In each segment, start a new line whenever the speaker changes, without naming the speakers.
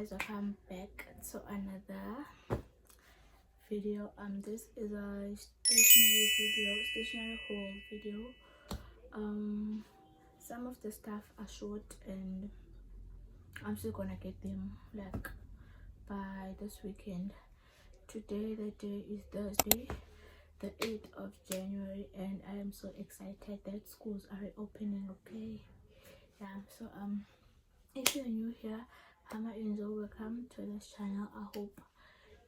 guys, welcome back to another video. This is a stationery haul video. Some of the stuff are short and I'm still gonna get them like by this weekend. Today the day is Thursday, the 8th of January, and I am so excited that schools are reopening. Okay, yeah, so if you're new here, Hama Enzo, welcome to this channel. I hope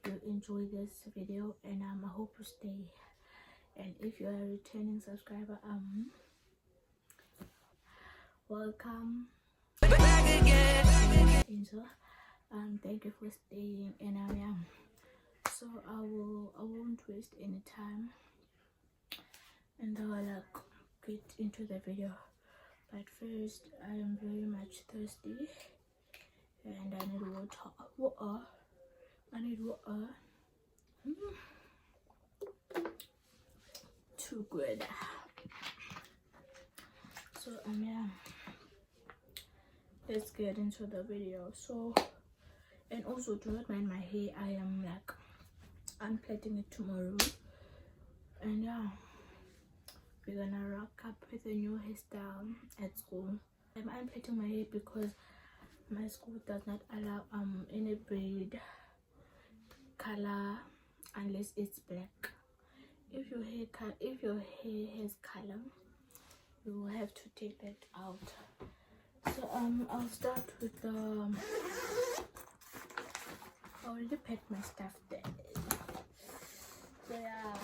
you enjoy this video and I hope you stay. And if you are a returning subscriber, welcome back again, Enzo. Thank you for staying, and so I won't waste any time and I will get into the video. But first, I am very much thirsty and I need water. I need water. Too good. So yeah, let's get into the video. So, and also do not mind my hair, I am I'm plaiting it tomorrow, and yeah, we're gonna rock up with a new hairstyle at school. I'm plaiting my hair because my school does not allow any braid color unless it's black. If your hair has color, you will have to take that out. So I'll start with the I already packed my stuff there. So yeah,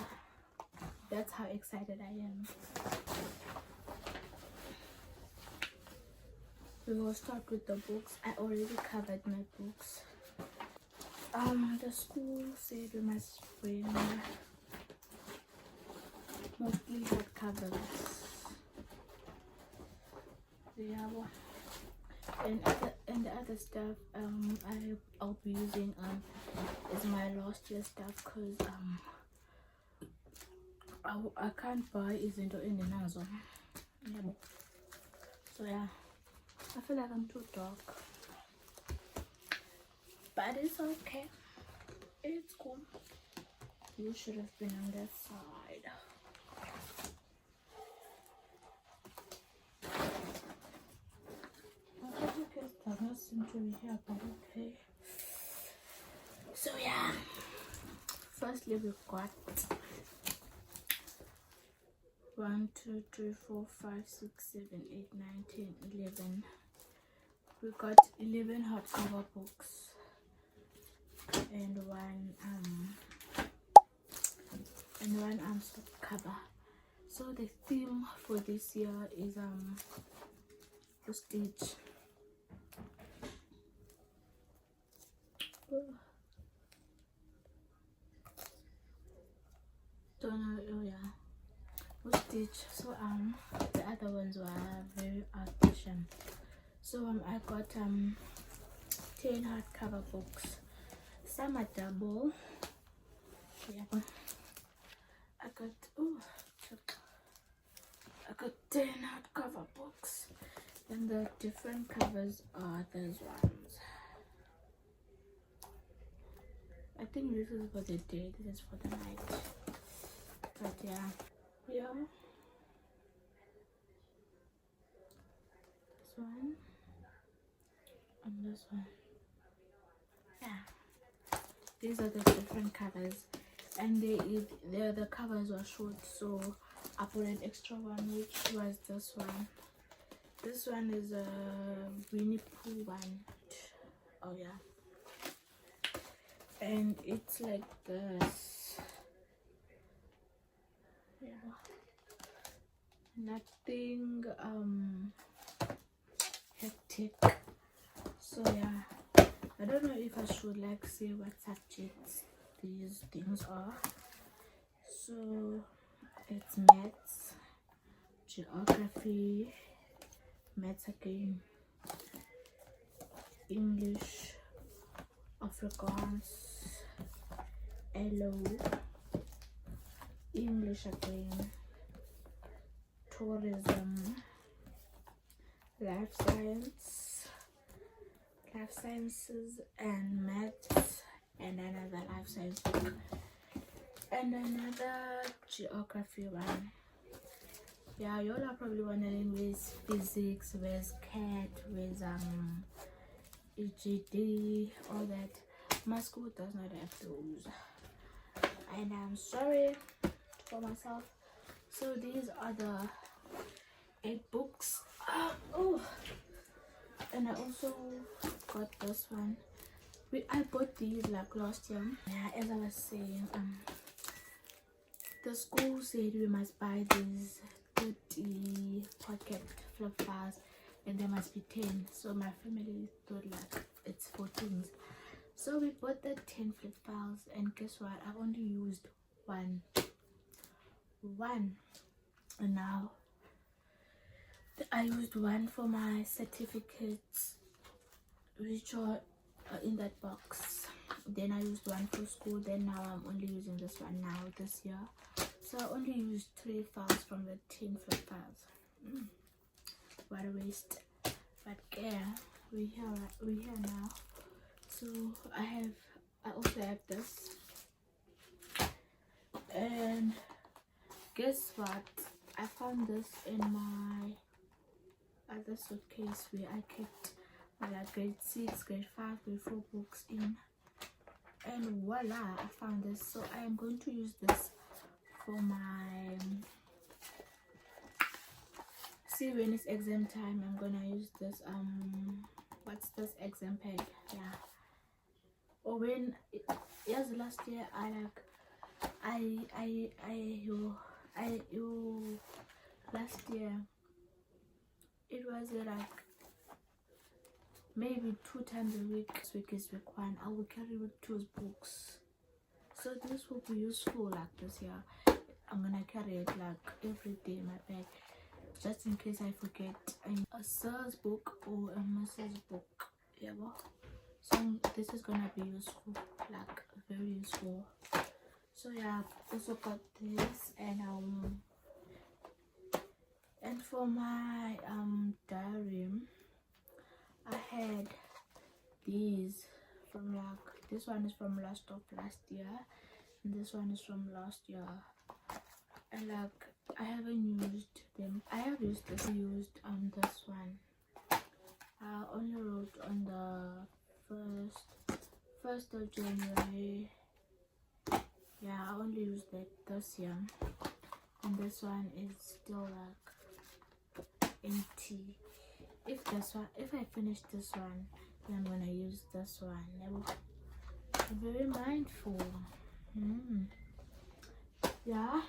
that's how excited I am. We will start with the books. I already covered my books. The school said we must bring mostly hardcovers. Yeah, and the other stuff I'll be using is my last year stuff, because I can't buy izinto endinazo. So yeah, I feel like I'm too dark, but it's okay, it's cool. You should have been on that side. Does not seem to be here, but okay. So yeah, firstly we've got 1, 2, 3, 4, 5, 6, 7, 8, 9, 10, 11. We got 11 hardcover books and one soft cover. So the theme for this year is prestige. Don't know, oh yeah, prestige. So the other ones were very artisan. So I got 10 hardcover books. Some are double. Yeah, I got 10 hardcover books, and the different covers are those ones. I think this is for the day, this is for the night. But yeah, this one and this one. Yeah, these are the different covers, and the covers were short, so I put an extra one, which was this one. This one is a Winnie Pooh one. Oh yeah, and it's like this. Yeah, nothing hectic. So yeah, I don't know if I should say what subjects these things are. So it's maths, geography, maths again, English, Afrikaans, LO, English again, tourism, life science, life sciences and maths, and another life science book, and another geography one. Yeah, y'all are probably wondering where's physics, where's cat, where's EGD, all that. My school does not have those, and I'm sorry for myself. So these are the 8 books. Oh, and I also got this one. I bought these like last year. Yeah, as I was saying, the school said we must buy these 30 pocket flip files, and there must be 10. So my family thought like it's 14s. So we bought the 10 flip files, and guess what? I only used one, and now I used one for my certificates, which are in that box. Then I used one for school. Then now I'm only using this one now this year. So I only used 3 files from the 10 flip files. What a waste. But yeah, we here now. So I also have this. And guess what? I found this in my other suitcase where I kept my grade 6, grade 5, grade 4 books in, and voila, I found this. So I am going to use this for my see when it's exam time. I'm gonna use this what's this, exam pad. Yeah, or when yes, last year last year it was like maybe 2 times a week. This week is week 1. I will carry with 2 books, so this will be useful like this year. I'm gonna carry it like every day in my bag, just in case I forget a sir's book or a Mrs. book. Yeah, well, so this is gonna be useful, like very useful. So yeah, I've also got this, and for my diary, I had these from like, this one is from last year, and this one is from last year, and like I haven't used them. I have used this one. I only wrote on the 1st of January. Yeah, I only used that this year, and this one is still like empty. If I finish this one, then I'm gonna use this one. I'm very mindful. Yeah.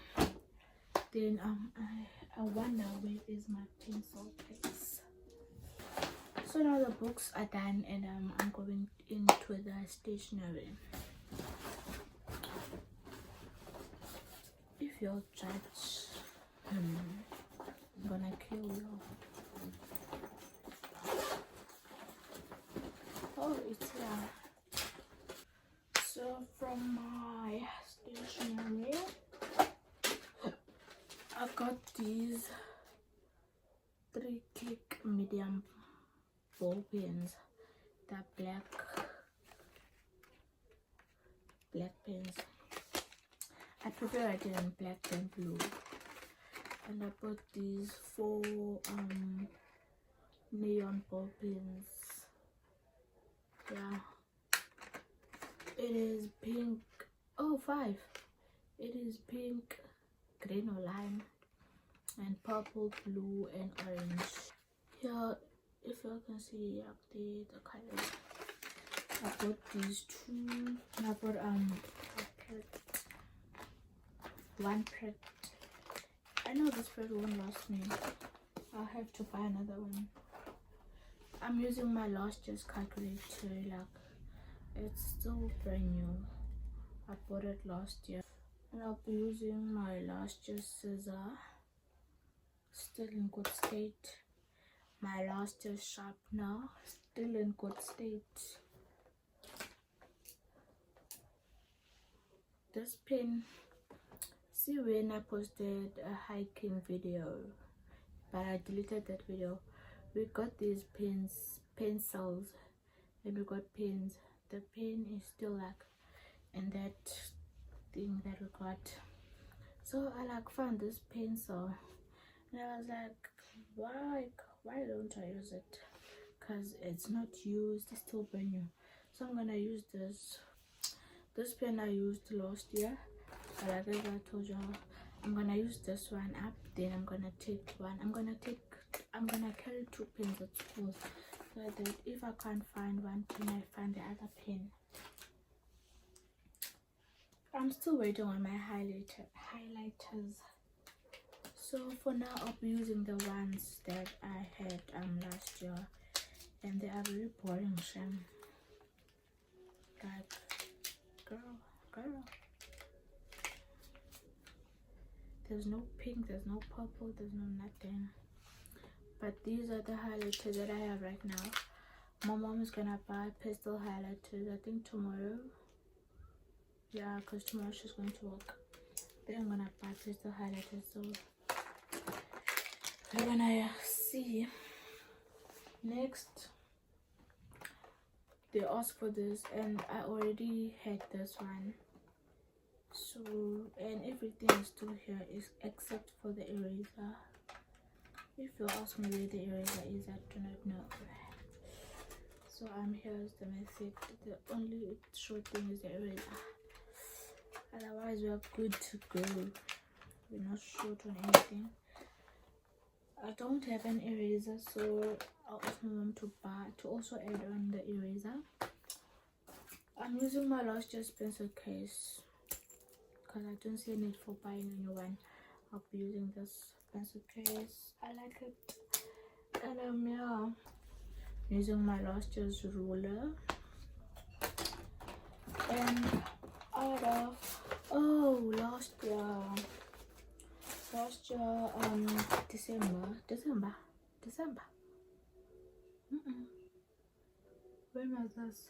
Then I wonder where is my pencil case. So now the books are done, and I'm going into the stationery. If you'll judge, I'm gonna kill you. Oh, it's here. So from my stationery, I got these 3 click medium ball pens. They're black pens. I prefer writing in black than blue. And I bought these 4 neon ball pens. Yeah, it is pink. Oh, 5. It is pink, green or lime, and purple, blue, and orange. Here, if you can see up there, the colors. I bought these 2, and I bought one print. I know this print won't last me. I'll have to buy another one. I'm using my last year's calculator, like it's still brand new. I bought it last year, and I'll be using my last year's scissor, still in good state. My last year's sharpener, still in good state. This pen, see when I posted a hiking video, but I deleted that video. We got these pencils and we got pens. The pen is still like in that thing that we got. So I like found this pencil and I was like, why don't I use it? Because it's not used, it's still brand new. So I'm gonna use this pen I used last year, but I think I told you I'm gonna use this one up, then I'm gonna take one. I'm gonna carry 2 pens at school, so that if I can't find one pen, I find the other pen. I'm still waiting on my highlighters. So for now, I'll be using the ones that I had last year, and they are very boring. Shame. Like, girl. There's no pink, there's no purple, there's no nothing. But these are the highlighters that I have right now. My mom is gonna buy pastel highlighters, I think tomorrow. Yeah, because tomorrow she's going to work. Then I'm gonna buy pastel highlighters, so we're gonna see. Next, they asked for this, and I already had this one. So, and everything is still here, except for the eraser. If you ask me where the eraser is, I do not know. So here's the method. The only short thing is the eraser. Otherwise, we are good to go. We're not short on anything. I don't have an eraser, so I'll ask my mom to also add on the eraser. I'm using my last year's pencil case because I don't see a need for buying a new one. I'll be using this pencil case. I like it. And yeah, using my last year's ruler. And out of last year December. When was this?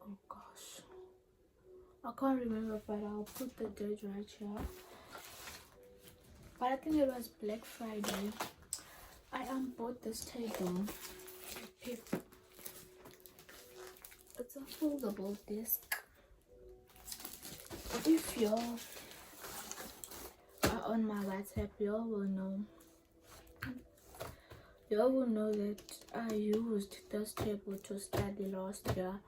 Oh gosh, I can't remember, but I'll put the date right here. But I think it was Black Friday. I bought this table. It's a foldable desk. If you are on my WhatsApp, you all will know that I used this table to study last year,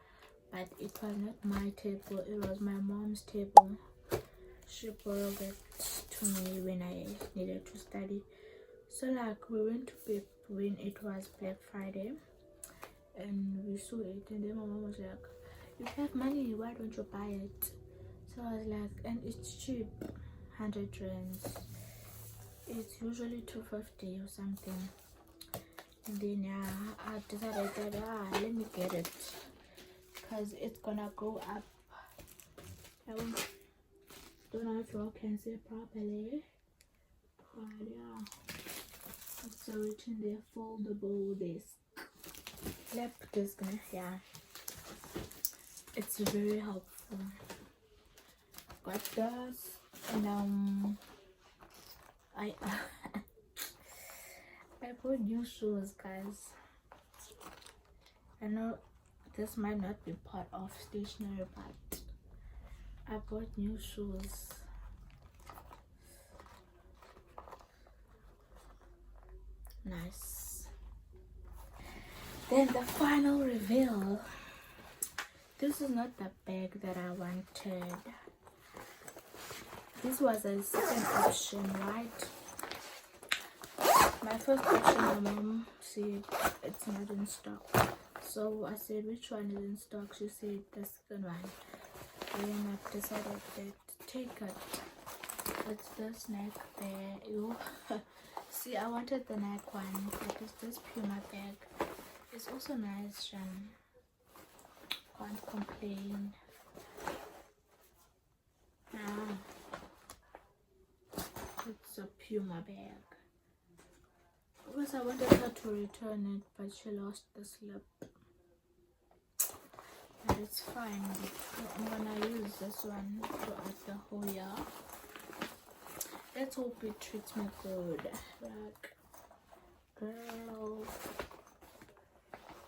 but it was not my table, it was my mom's table. She borrowed it to me when I needed to study. So like, we went to Pep when it was Black Friday and we saw it, and then my mom was like, you have money, why don't you buy it? So I was like, and it's cheap, 100 rands. It's usually 250 or something. And then yeah, I decided that let me get it because it's gonna go up. I don't know if you all can see properly, but yeah, it's written there, foldable desk, lap desk. Yeah, it's very helpful. Got this, and I bought new shoes, guys. I know this might not be part of stationery, but I bought new shoes. Nice. Then the final reveal. This is not the bag that I wanted. This was a second option, right? My first option, my mom said it's not in stock. So I said, which one is in stock? She said the second one. And then I decided that take it. It's this neck there. You see, I wanted the neck one, but it's this Puma bag. It's also nice, can't complain. It's a Puma bag. Because I wanted her to return it, but she lost the slip. But it's fine. I'm gonna use this one throughout the whole year. Let's hope it treats me good. Like, girl.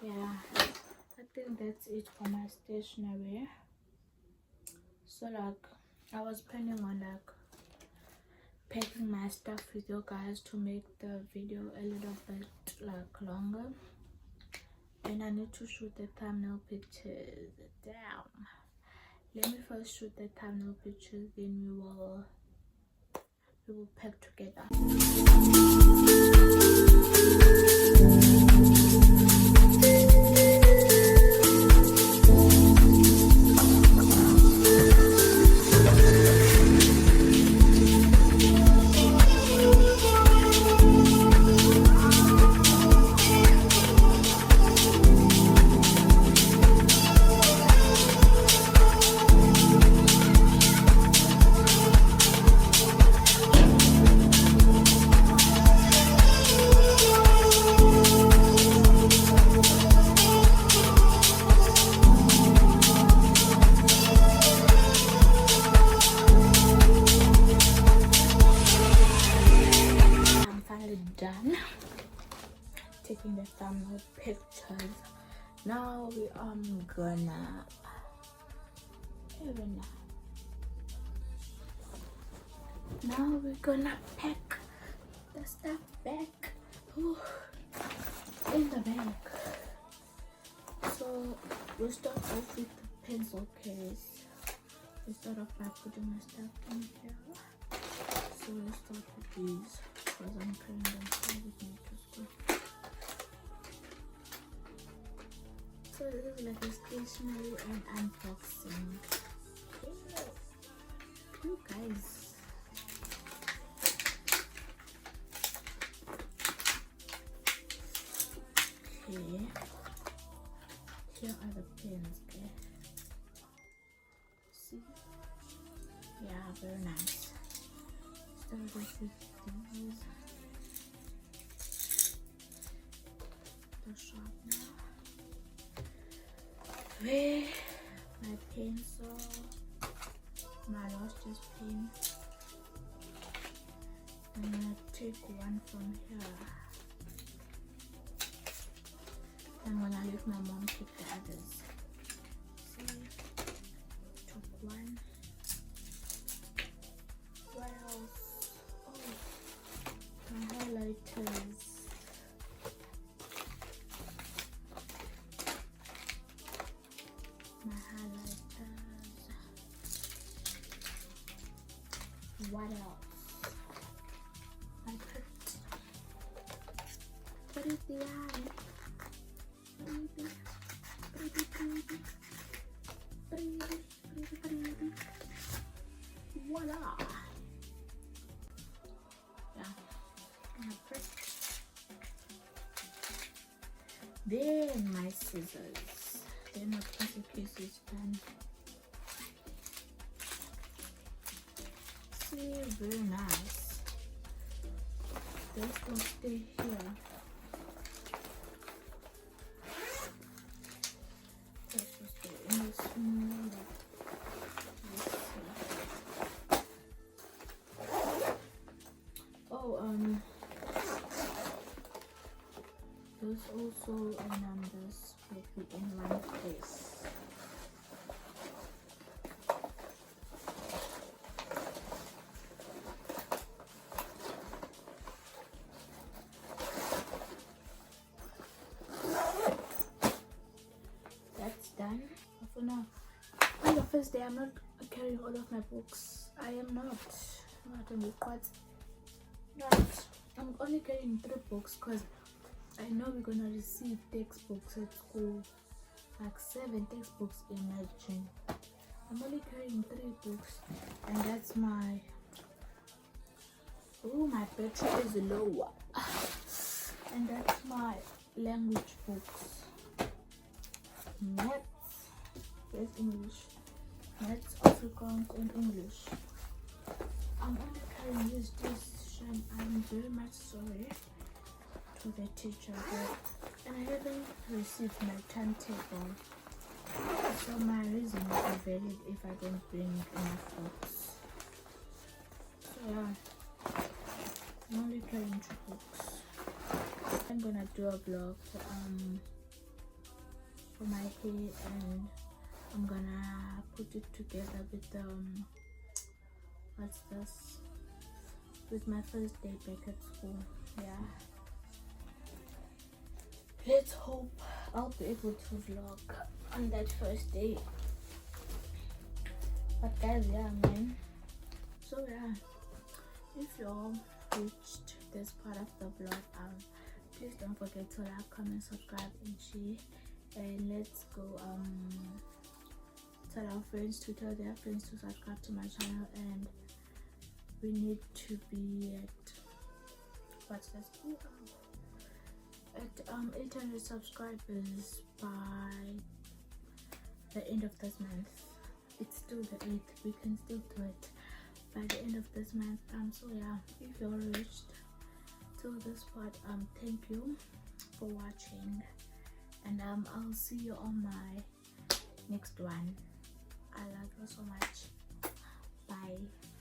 Yeah, I think that's it for my stationery. So like I was planning on like packing my stuff with you guys to make the video a little bit like longer, and I need to shoot the thumbnail pictures. Damn, let me first shoot the thumbnail pictures, then we will pack together. Done taking the thumbnail pictures. Now we are gonna pack the stuff back in the bag. So we'll start off with the pencil case. We start off by putting my stuff in here. So we'll start with these because I'm carrying them with me to school. So this is like a stationery and unboxing. You guys. Okay. Here are the pens, okay? See? Yeah, very nice. Start off with these. The sharpener. Where my pencil, my lustrous pen. I'm gonna take one from here. And when I leave my mom keep the others. See, took one. What else? Oh, my highlighters. My highlighters. What else? I put the eye. Voila! Yeah, then my scissors. Then my pencil case is done. See, very nice. This will stay here. Those also numbers will be in one place. That's done. For now, on the first day, I'm not carrying all of my books. I am not quite not. I'm only carrying 3 books because I know we're gonna receive textbooks at school, like 7 textbooks imagine. I'm only carrying 3 books, and that's my my battery is low. And that's my language books. Maths, there's English. Maths, Afrikaans, and English. I'm only carrying this decision. I'm very much sorry to the teacher, and I haven't received my timetable, so my reason will be valid if I don't bring enough books. So yeah, I'm only carrying 2 books. I'm gonna do a vlog for my hair, and I'm gonna put it together with what's this, with my first day back at school. Yeah, let's hope I'll be able to vlog on that first day. But guys, yeah, man, so yeah, if y'all reached this part of the vlog, please don't forget to like, comment, subscribe, and share. And let's go tell our friends to tell their friends to subscribe to my channel. And we need to be at, what's this, at 800 subscribers by the end of this month. It's still the 8th, we can still do it by the end of this month. So yeah, if you all reached to this part, thank you for watching, and I'll see you on my next one. I love you so much. Bye.